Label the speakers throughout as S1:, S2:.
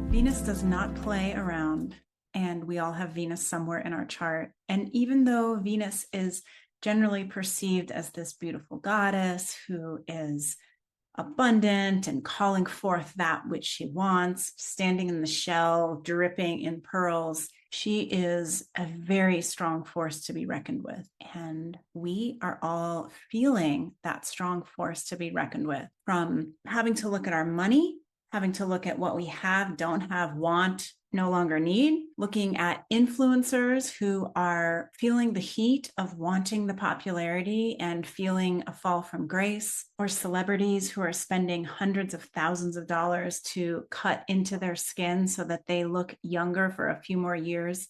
S1: Venus does not play around, and we all have Venus somewhere in our chart. And even though Venus is generally perceived as this beautiful goddess who is abundant and calling forth that which she wants, standing in the shell, dripping in pearls, she is a very strong force to be reckoned with. And we are all feeling that strong force to be reckoned with, from having to look at our money, having to look at what we have, don't have, want, no longer need, looking at influencers who are feeling the heat of wanting the popularity and feeling a fall from grace, or celebrities who are spending hundreds of thousands of dollars to cut into their skin so that they look younger for a few more years.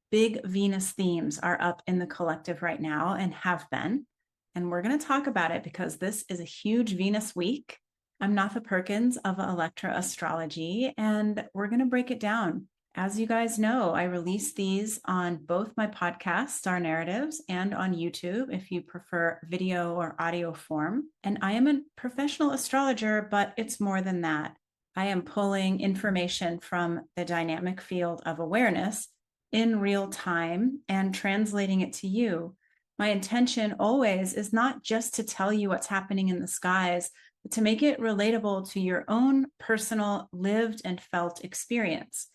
S1: Big Venus themes are up in the collective right now and have been. And we're going to talk about it because this is a huge Venus week. I'm Natha Perkins of Astrology, and we're going to break it down. As you guys know, I release these on both my podcast, Star Narratives, and on YouTube if you prefer video or audio form. And I am a professional astrologer, but it's more than that. I am pulling information from the dynamic field of awareness in real time and translating it to you. My intention always is not just to tell you what's happening in the skies, to make it relatable to your own personal lived and felt experience.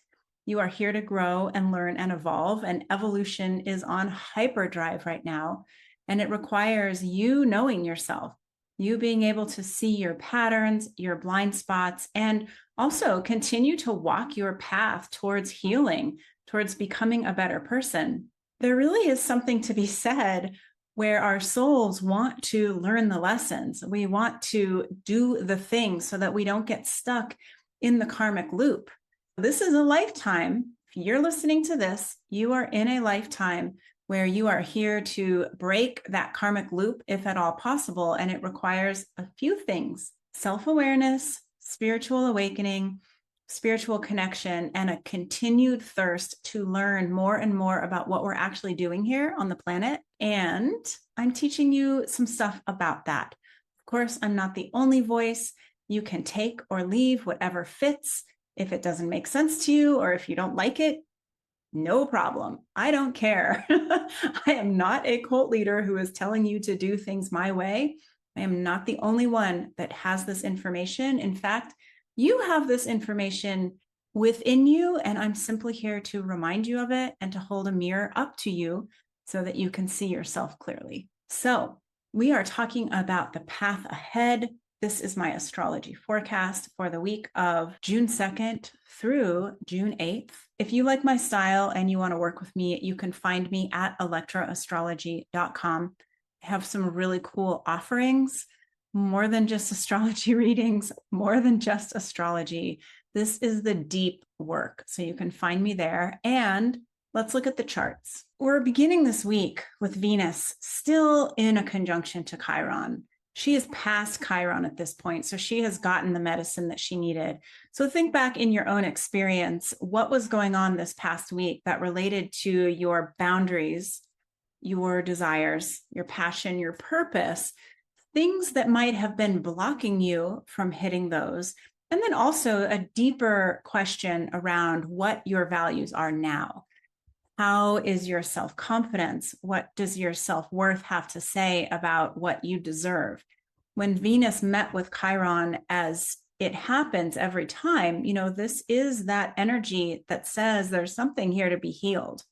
S1: You are here to grow and learn and evolve, and evolution is on hyperdrive right now. And it requires you knowing yourself, you being able to see your patterns, your blind spots, and also continue to walk your path towards healing, towards becoming a better person. There really is something to be said where our souls want to learn the lessons. We want to do the things so that we don't get stuck in the karmic loop. This is a lifetime. If you're listening to this, you are in a lifetime where you are here to break that karmic loop, if at all possible. And it requires a few things: self-awareness, spiritual awakening, spiritual connection, and a continued thirst to learn more and more about what we're actually doing here on the planet. And I'm teaching you some stuff about that. Of course, I'm not the only voice. You can take or leave whatever fits. If it doesn't make sense to you, or if you don't like it, no problem. I don't care. I am not a cult leader who is telling you to do things my way. I am not the only one that has this information. In fact, you have this information within you, and I'm simply here to remind you of it and to hold a mirror up to you so that you can see yourself clearly. So we are talking about the path ahead. This is my astrology forecast for the week of June 2nd through June 8th. If you like my style and you want to work with me, you can find me at electraastrology.com. I have some really cool offerings. More than just astrology readings, more than just astrology. This is the deep work. So you can find me there. And let's look at the charts. We're beginning this week with Venus still in a conjunction to Chiron. She is past Chiron at this point, so she has gotten the medicine that she needed. So think back in your own experience. What was going on this past week that related to your boundaries, your desires, your passion, your purpose? Things that might have been blocking you from hitting those. And then also a deeper question around what your values are now. How is your self-confidence? What does your self-worth have to say about what you deserve? When Venus met with Chiron, as it happens every time, this is that energy that says there's something here to be healed.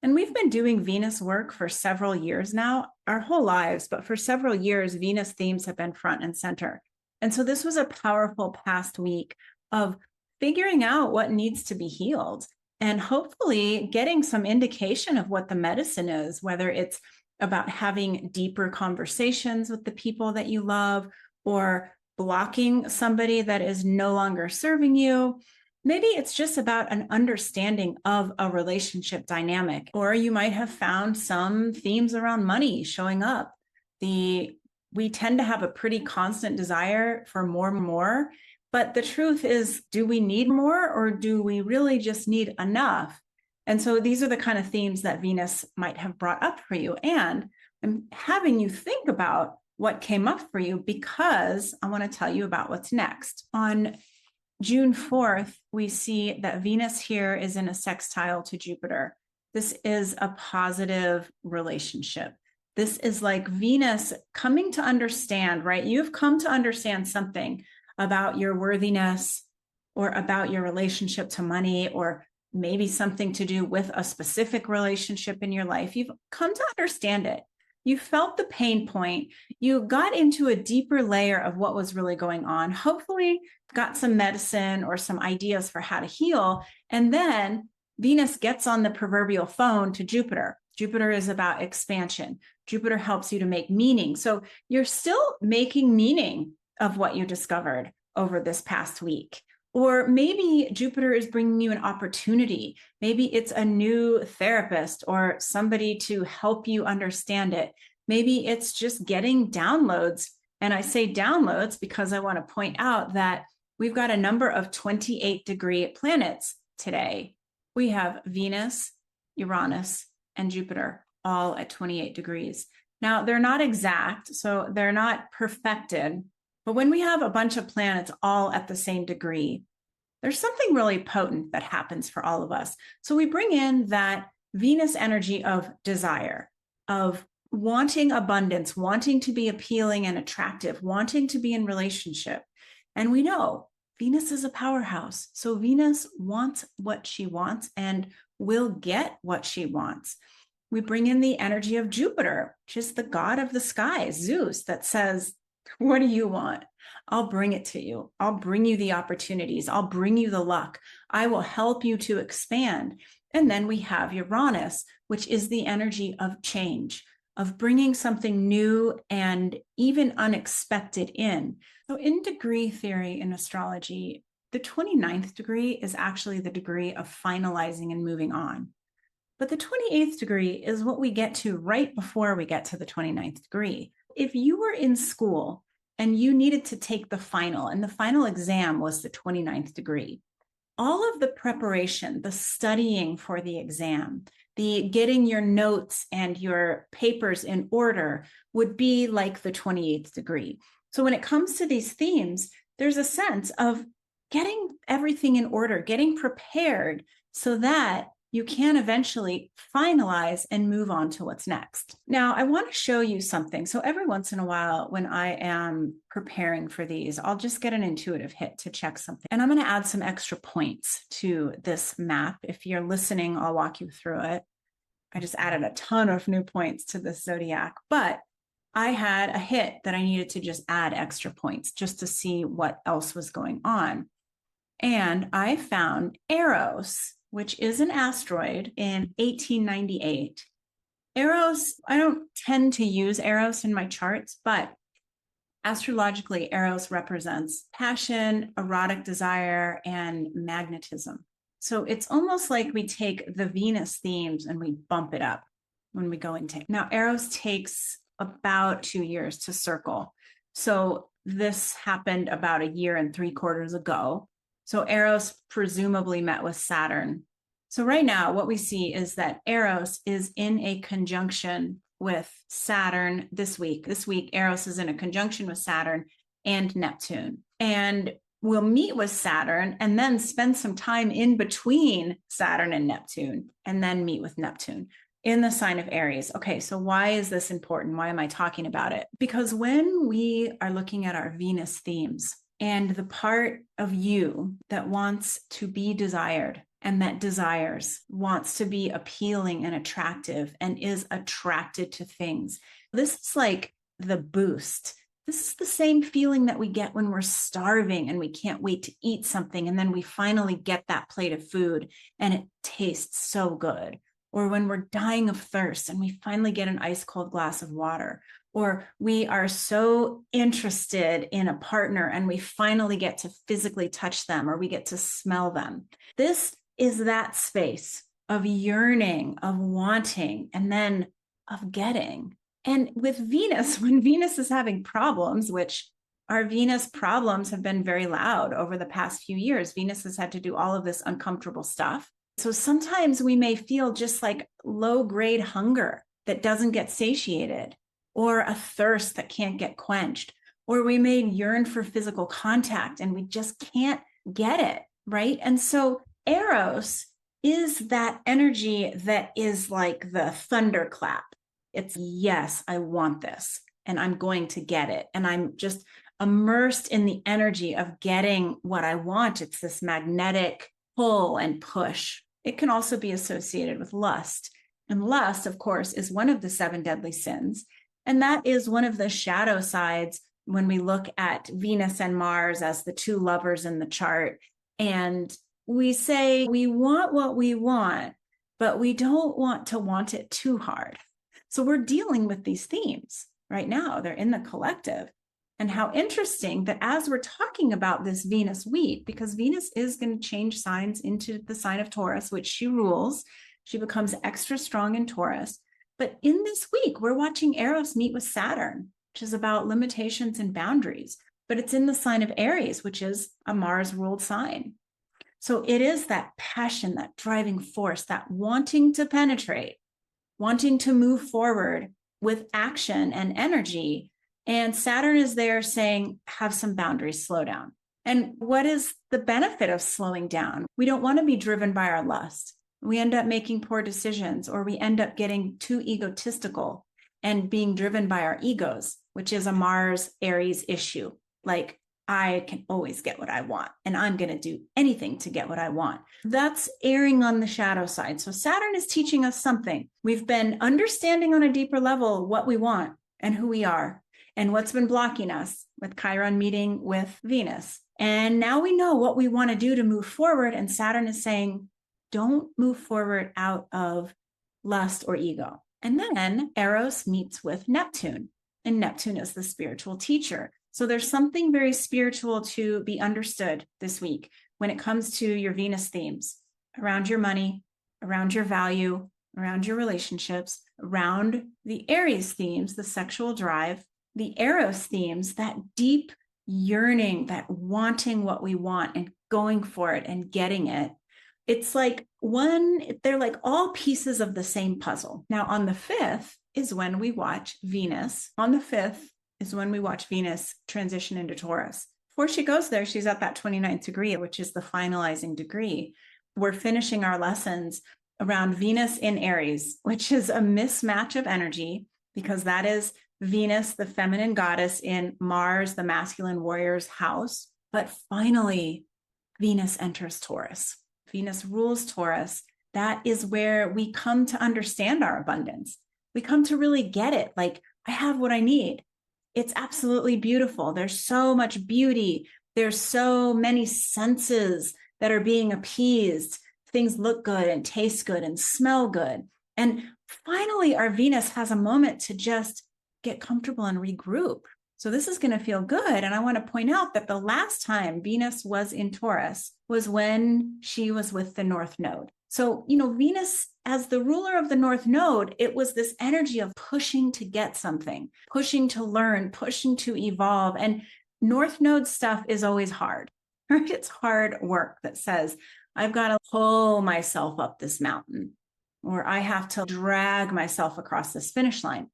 S1: And we've been doing Venus work for several years now, our whole lives, but for several years, Venus themes have been front and center. And so this was a powerful past week of figuring out what needs to be healed and hopefully getting some indication of what the medicine is, whether it's about having deeper conversations with the people that you love or blocking somebody that is no longer serving you. Maybe it's just about an understanding of a relationship dynamic, or you might have found some themes around money showing up. We tend to have a pretty constant desire for more and more, but the truth is, do we need more, or do we really just need enough? And so these are the kind of themes that Venus might have brought up for you. And I'm having you think about what came up for you because I want to tell you about what's next. On June 4th, we see that Venus here is in a sextile to Jupiter. This is a positive relationship. This is like Venus coming to understand, right? You've come to understand something about your worthiness or about your relationship to money, or maybe something to do with a specific relationship in your life. You've come to understand it. You felt the pain point. You got into a deeper layer of what was really going on. Hopefully, got some medicine or some ideas for how to heal. And then Venus gets on the proverbial phone to Jupiter. Jupiter is about expansion. Jupiter helps you to make meaning. So you're still making meaning of what you discovered over this past week. Or maybe Jupiter is bringing you an opportunity. Maybe it's a new therapist or somebody to help you understand it. Maybe it's just getting downloads. And I say downloads because I want to point out that we've got a number of 28-degree planets today. We have Venus, Uranus, and Jupiter all at 28 degrees. Now, they're not exact, so they're not perfected. But when we have a bunch of planets all at the same degree, there's something really potent that happens for all of us. So we bring in that Venus energy of desire, of wanting abundance, wanting to be appealing and attractive, wanting to be in relationship. And we know Venus is a powerhouse. So Venus wants what she wants and will get what she wants. We bring in the energy of Jupiter, which is the god of the skies, Zeus, that says, what do you want? I'll bring it to you. I'll bring you the opportunities. I'll bring you the luck. I will help you to expand. And then we have Uranus, which is the energy of change, of bringing something new and even unexpected in. So in degree theory in astrology, the 29th degree is actually the degree of finalizing and moving on. But the 28th degree is what we get to right before we get to the 29th degree. If you were in school and you needed to take the final, and the final exam was the 29th degree, all of the preparation, the studying for the exam, the getting your notes and your papers in order would be like the 28th degree. So when it comes to these themes, there's a sense of getting everything in order, getting prepared so that you can eventually finalize and move on to what's next. Now, I want to show you something. So every once in a while, when I am preparing for these, I'll just get an intuitive hit to check something. And I'm going to add some extra points to this map. If you're listening, I'll walk you through it. I just added a ton of new points to this zodiac, but I had a hit that I needed to just add extra points just to see what else was going on. And I found Eros, which is an asteroid, in 1898. Eros, I don't tend to use Eros in my charts, but astrologically, Eros represents passion, erotic desire, and magnetism. So it's almost like we take the Venus themes and we bump it up when we go into it. Now, Eros takes about 2 years to circle. So this happened about 1 year and 3/4 ago. So Eros presumably met with Saturn. So right now, what we see is that Eros is in a conjunction with Saturn this week. This week, Eros is in a conjunction with Saturn and Neptune. And we'll meet with Saturn and then spend some time in between Saturn and Neptune, and then meet with Neptune in the sign of Aries. Okay, so why is this important? Why am I talking about it? Because when we are looking at our Venus themes, and the part of you that wants to be desired and that desires, wants to be appealing and attractive and is attracted to things. This is like the boost. This is the same feeling that we get when we're starving and we can't wait to eat something. And then we finally get that plate of food and it tastes so good. Or when we're dying of thirst and we finally get an ice cold glass of water. Or we are so interested in a partner and we finally get to physically touch them, or we get to smell them. This is that space of yearning, of wanting, and then of getting. And with Venus, when Venus is having problems, which our Venus problems have been very loud over the past few years, Venus has had to do all of this uncomfortable stuff. So sometimes we may feel just like low-grade hunger that doesn't get satiated, or a thirst that can't get quenched, or we may yearn for physical contact and we just can't get it, right? And so Eros is that energy that is like the thunderclap. It's, yes, I want this and I'm going to get it. And I'm just immersed in the energy of getting what I want. It's this magnetic pull and push. It can also be associated with lust. And lust, of course, is one of the 7 deadly sins. And that is one of the shadow sides when we look at Venus and Mars as the 2 lovers in the chart. And we say we want what we want, but we don't want to want it too hard. So we're dealing with these themes right now. They're in the collective. And how interesting that as we're talking about this Venus week, because Venus is going to change signs into the sign of Taurus, which she rules, she becomes extra strong in Taurus. But in this week, we're watching Eros meet with Saturn, which is about limitations and boundaries. But it's in the sign of Aries, which is a Mars-ruled sign. So it is that passion, that driving force, that wanting to penetrate, wanting to move forward with action and energy. And Saturn is there saying, have some boundaries, slow down. And what is the benefit of slowing down? We don't want to be driven by our lust. We end up making poor decisions, or we end up getting too egotistical and being driven by our egos, which is a Mars Aries issue. Like, I can always get what I want, and I'm going to do anything to get what I want. That's erring on the shadow side. So Saturn is teaching us something. We've been understanding on a deeper level what we want and who we are and what's been blocking us with Chiron meeting with Venus. And now we know what we want to do to move forward. And Saturn is saying, don't move forward out of lust or ego. And then Eros meets with Neptune, and Neptune is the spiritual teacher. So there's something very spiritual to be understood this week when it comes to your Venus themes around your money, around your value, around your relationships, around the Aries themes, the sexual drive, the Eros themes, that deep yearning, that wanting what we want and going for it and getting it. It's like they're like all pieces of the same puzzle. Now, on the 5th is when we watch Venus. On the 5th is when we watch Venus transition into Taurus. Before she goes there, she's at that 29th degree, which is the finalizing degree. We're finishing our lessons around Venus in Aries, which is a mismatch of energy, because that is Venus, the feminine goddess, in Mars, the masculine warrior's house. But finally, Venus enters Taurus. Venus rules Taurus. That is where we come to understand our abundance. We come to really get it. Like, I have what I need. It's absolutely beautiful. There's so much beauty. There's so many senses that are being appeased. Things look good and taste good and smell good. And finally, our Venus has a moment to just get comfortable and regroup. So this is going to feel good. And I want to point out that the last time Venus was in Taurus was when she was with the North Node. So, Venus, as the ruler of the North Node, it was this energy of pushing to get something, pushing to learn, pushing to evolve. And North Node stuff is always hard, right? It's hard work that says, I've got to pull myself up this mountain, or I have to drag myself across this finish line.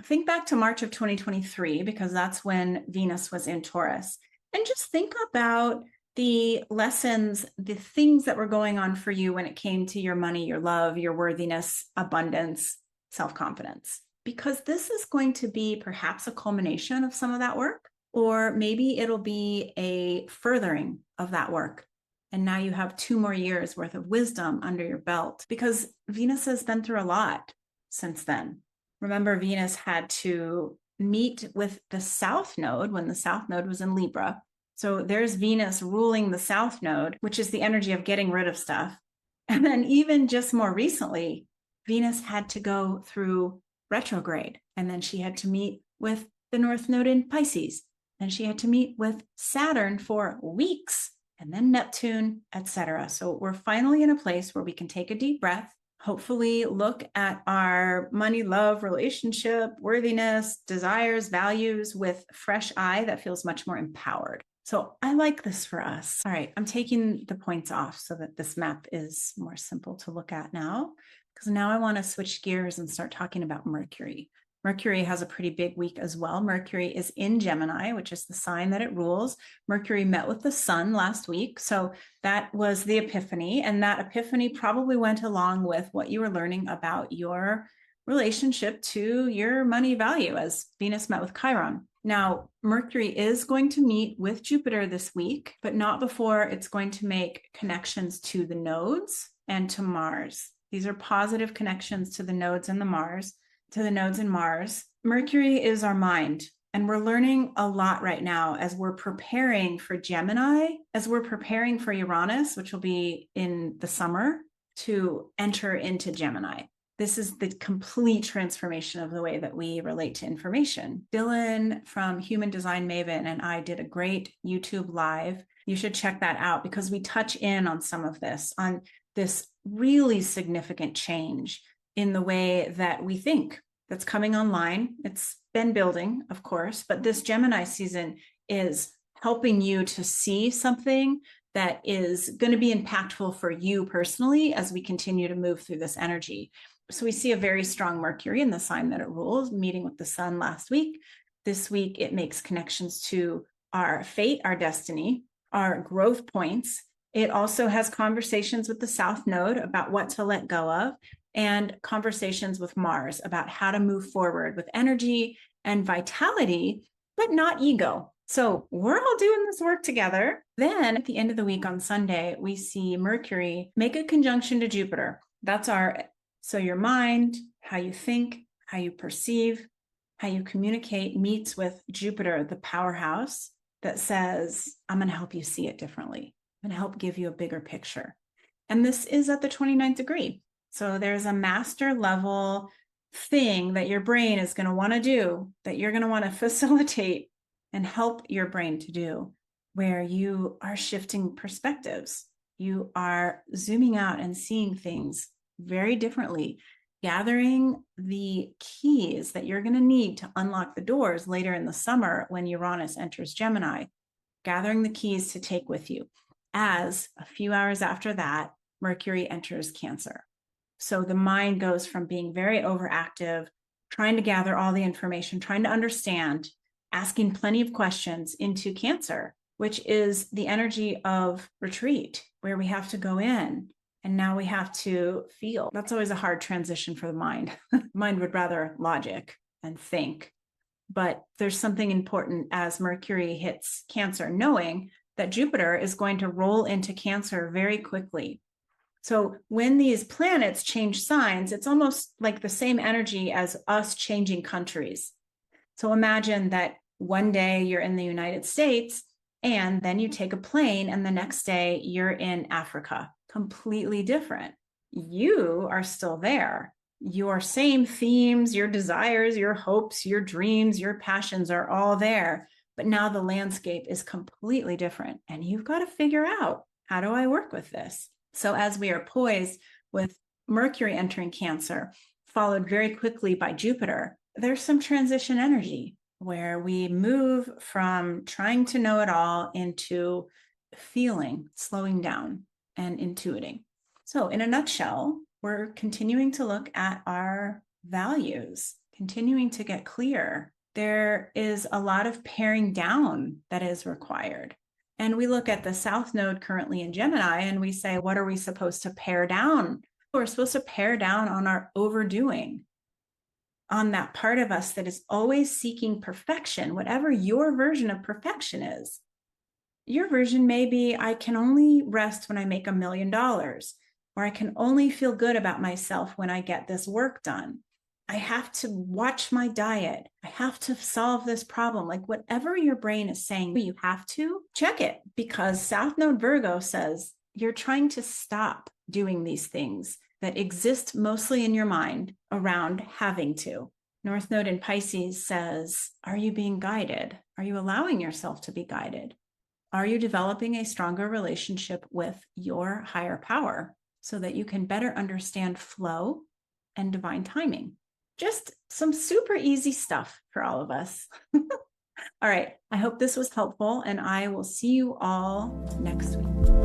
S1: Think back to March of 2023, because that's when Venus was in Taurus. And just think about the lessons, the things that were going on for you when it came to your money, your love, your worthiness, abundance, self-confidence. Because this is going to be perhaps a culmination of some of that work, or maybe it'll be a furthering of that work. And now you have 2 more years worth of wisdom under your belt, because Venus has been through a lot since then. Remember, Venus had to meet with the South Node when the South Node was in Libra. So there's Venus ruling the South Node, which is the energy of getting rid of stuff. And then even just more recently, Venus had to go through retrograde. And then she had to meet with the North Node in Pisces. And she had to meet with Saturn for weeks, and then Neptune, etc. So we're finally in a place where we can take a deep breath, hopefully look at our money, love, relationship, worthiness, desires, values with fresh eye that feels much more empowered. So I like this for us. All right, I'm taking the points off so that this map is more simple to look at now, because now I want to switch gears and start talking about Mercury. Mercury has a pretty big week as well. Mercury is in Gemini, which is the sign that it rules. Mercury met with the sun last week. So that was the epiphany. And that epiphany probably went along with what you were learning about your relationship to your money value as Venus met with Chiron. Now, Mercury is going to meet with Jupiter this week, but not before it's going to make connections to the nodes and to Mars. These are positive connections to the nodes and Mars. Mercury is our mind. And we're learning a lot right now as we're preparing for Gemini, as we're preparing for Uranus, which will be in the summer, to enter into Gemini. This is the complete transformation of the way that we relate to information. Dylan from Human Design Maven and I did a great YouTube live. You should check that out because we touch in on some of this, on this really significant change in the way that we think that's coming online. It's been building, of course, but this Gemini season is helping you to see something that is going to be impactful for you personally as we continue to move through this energy. So we see a very strong Mercury in the sign that it rules, meeting with the sun last week. This week, it makes connections to our fate, our destiny, our growth points. It also has conversations with the South Node about what to let go of, and conversations with Mars about how to move forward with energy and vitality, but not ego. So we're all doing this work together. Then at the end of the week on Sunday, we see Mercury make a conjunction to Jupiter. So your mind, how you think, how you perceive, how you communicate meets with Jupiter, the powerhouse that says, I'm going to help you see it differently. I'm going to help give you a bigger picture. And this is at the 29th degree. So there's a master level thing that your brain is going to want to do, that you're going to want to facilitate and help your brain to do, where you are shifting perspectives. You are zooming out and seeing things very differently, gathering the keys that you're going to need to unlock the doors later in the summer when Uranus enters Gemini, gathering the keys to take with you. As a few hours after that, Mercury enters Cancer. So the mind goes from being very overactive, trying to gather all the information, trying to understand, asking plenty of questions, into Cancer, which is the energy of retreat, where we have to go in. And now we have to feel. That's always a hard transition for the mind. Mind would rather logic and think. But there's something important as Mercury hits Cancer, knowing that Jupiter is going to roll into Cancer very quickly. So when these planets change signs, it's almost like the same energy as us changing countries. So imagine that one day you're in the United States, and then you take a plane, and the next day you're in Africa. Completely different. You are still there. Your same themes, your desires, your hopes, your dreams, your passions are all there. But now the landscape is completely different. And you've got to figure out, how do I work with this? So as we are poised with Mercury entering Cancer, followed very quickly by Jupiter, there's some transition energy where we move from trying to know it all into feeling, slowing down, and intuiting. So in a nutshell, we're continuing to look at our values, continuing to get clear. There is a lot of paring down that is required. And we look at the South Node currently in Gemini, and we say, what are we supposed to pare down? We're supposed to pare down on our overdoing, on that part of us that is always seeking perfection, whatever your version of perfection is. Your version may be, I can only rest when I make $1 million, or I can only feel good about myself when I get this work done. I have to watch my diet. I have to solve this problem. Like whatever your brain is saying, you have to check it, because South Node Virgo says you're trying to stop doing these things that exist mostly in your mind around having to. North Node in Pisces says, are you being guided? Are you allowing yourself to be guided? Are you developing a stronger relationship with your higher power so that you can better understand flow and divine timing? Just some super easy stuff for all of us. All right. I hope this was helpful, and I will see you all next week.